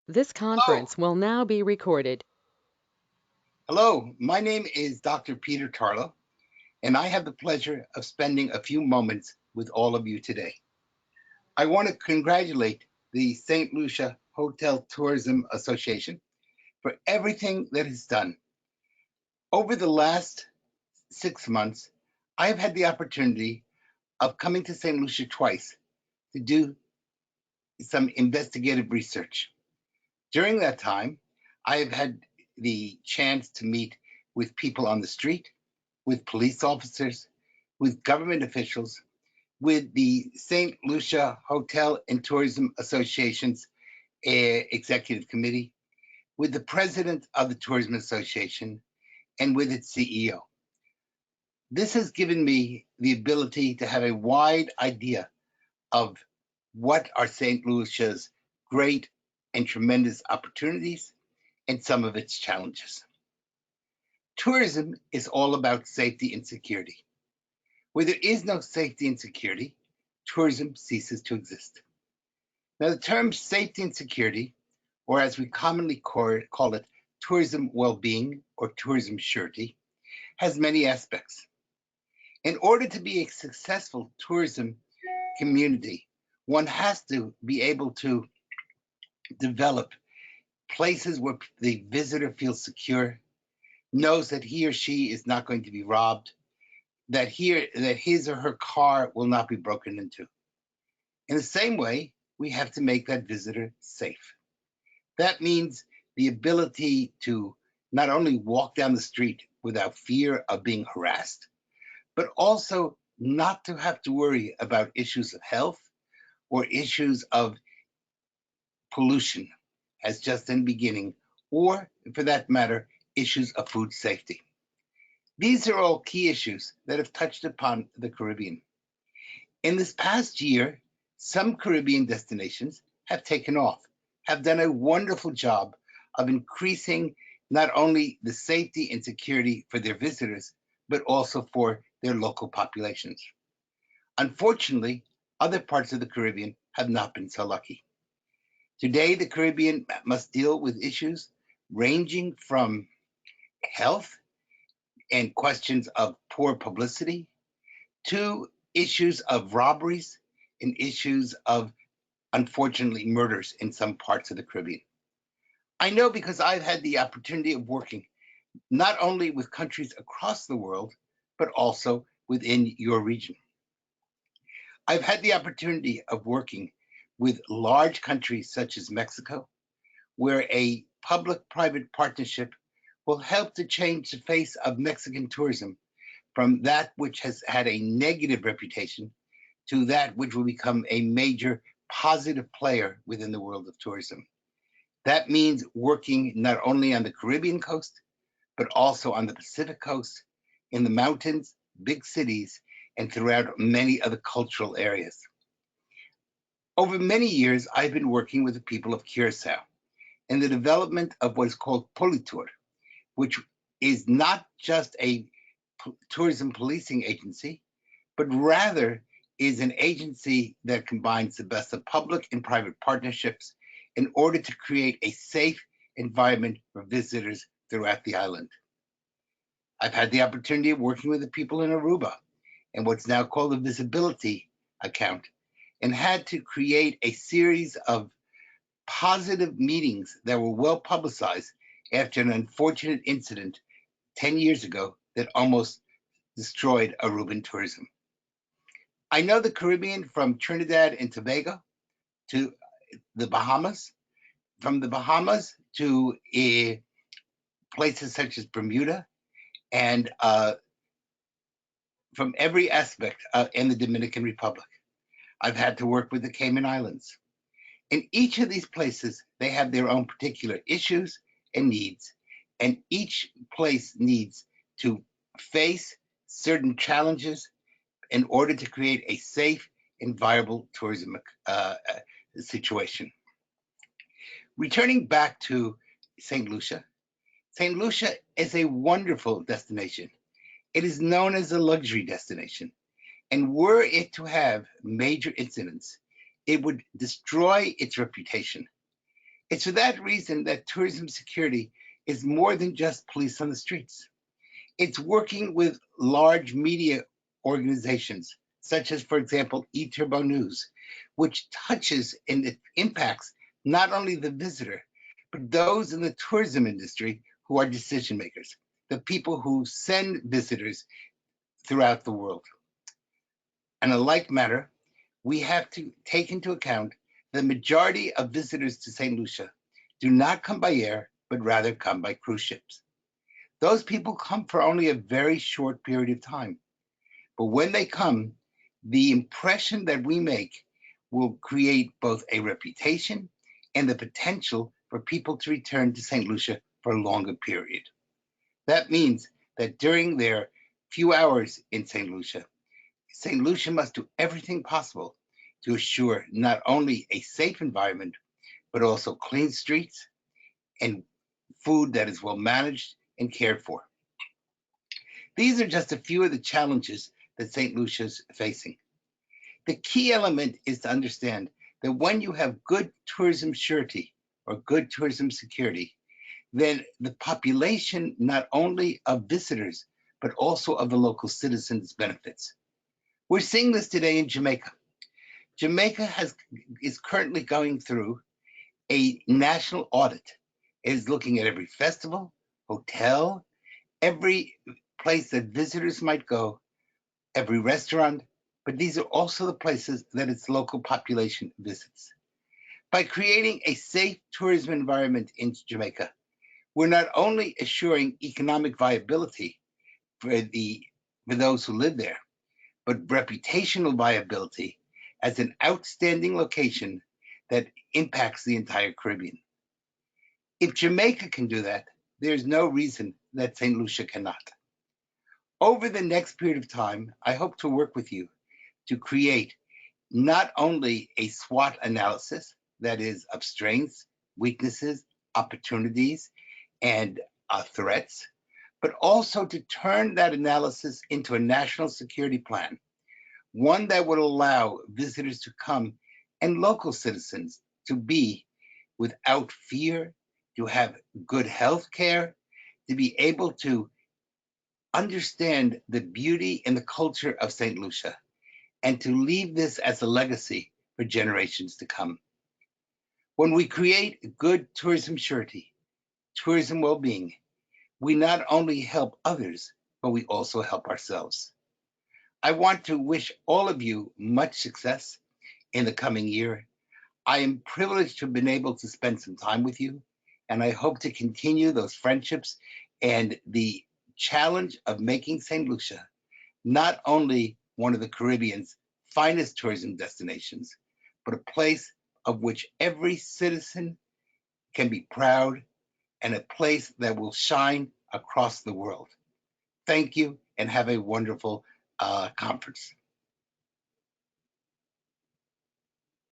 This Hello. conference will now be recorded. Hello, my name is Dr. Peter Tarlow, and I have the pleasure of spending a few moments with all of you today. I want to congratulate the St. Lucia Hotel Tourism Association for everything that it's done. Over the last 6 months, I have had the opportunity of coming to St. Lucia twice to do some investigative research. During that time, I have had the chance to meet with people on the street, with police officers, with government officials, with the St. Lucia Hotel and Tourism Association's executive committee, with the president of the Tourism Association, and with its CEO. This has given me the ability to have a wide idea of what are St. Lucia's great and tremendous opportunities and some of its challenges. Tourism is all about safety and security. Where there is no safety and security, tourism ceases to exist. Now, the term safety and security, or as we commonly call it, tourism well-being or tourism surety, has many aspects. In order to be a successful tourism community, one has to be able to develop places where the visitor feels secure, knows that he or she is not going to be robbed, that his or her car will not be broken into. In the same way, we have to make that visitor safe. That means the ability to not only walk down the street without fear of being harassed, but also not to have to worry about issues of health or issues of pollution, as just in the beginning, or for that matter, issues of food safety. These are all key issues that have touched upon the Caribbean. In this past year, some Caribbean destinations have taken off, have done a wonderful job of increasing not only the safety and security for their visitors, but also for their local populations. Unfortunately, other parts of the Caribbean have not been so lucky. Today, the Caribbean must deal with issues ranging from health and questions of poor publicity to issues of robberies and issues of, unfortunately, murders in some parts of the Caribbean. I know because I've had the opportunity of working not only with countries across the world, but also within your region. I've had the opportunity of working with large countries such as Mexico, where a public private partnership will help to change the face of Mexican tourism from that which has had a negative reputation to that which will become a major positive player within the world of tourism. That means working not only on the Caribbean coast, but also on the Pacific coast, in the mountains, big cities, and throughout many other cultural areas. Over many years, I've been working with the people of Curacao in the development of what is called Politur, which is not just a tourism policing agency, but rather is an agency that combines the best of public and private partnerships in order to create a safe environment for visitors throughout the island. I've had the opportunity of working with the people in Aruba and what's now called a visibility account, and had to create a series of positive meetings that were well publicized after an unfortunate incident 10 years ago that almost destroyed Aruban tourism. I know the Caribbean from Trinidad and Tobago to the Bahamas, from the Bahamas to places such as Bermuda, and from every aspect in the Dominican Republic. I've had to work with the Cayman Islands. In each of these places, they have their own particular issues and needs, and each place needs to face certain challenges in order to create a safe and viable tourism situation. Returning back to St. Lucia, St. Lucia is a wonderful destination. It is known as a luxury destination. And were it to have major incidents, it would destroy its reputation. It's for that reason that tourism security is more than just police on the streets. It's working with large media organizations, such as, for example, eTurbo News, which touches and it impacts not only the visitor, but those in the tourism industry who are decision makers, the people who send visitors throughout the world. In a like manner, we have to take into account the majority of visitors to St. Lucia do not come by air, but rather come by cruise ships. Those people come for only a very short period of time. But when they come, the impression that we make will create both a reputation and the potential for people to return to St. Lucia for a longer period. That means that during their few hours in St. Lucia must do everything possible to assure not only a safe environment, but also clean streets and food that is well managed and cared for. These are just a few of the challenges that St. Lucia is facing. The key element is to understand that when you have good tourism surety or good tourism security, then the population, not only of visitors, but also of the local citizens, benefits. We're seeing this today in Jamaica. Jamaica is currently going through a national audit. It is looking at every festival, hotel, every place that visitors might go, every restaurant, but these are also the places that its local population visits. By creating a safe tourism environment in Jamaica, we're not only assuring economic viability for those who live there, but reputational viability as an outstanding location that impacts the entire Caribbean. If Jamaica can do that, there's no reason that St. Lucia cannot. Over the next period of time, I hope to work with you to create not only a SWOT analysis, that is, of strengths, weaknesses, opportunities, and threats, but also to turn that analysis into a national security plan, one that would allow visitors to come and local citizens to be without fear, to have good health care, to be able to understand the beauty and the culture of St. Lucia, and to leave this as a legacy for generations to come. When we create good tourism surety, tourism well-being, we not only help others, but we also help ourselves. I want to wish all of you much success in the coming year. I am privileged to have been able to spend some time with you, and I hope to continue those friendships and the challenge of making St. Lucia not only one of the Caribbean's finest tourism destinations, but a place of which every citizen can be proud and a place that will shine across the world. Thank you and have a wonderful conference.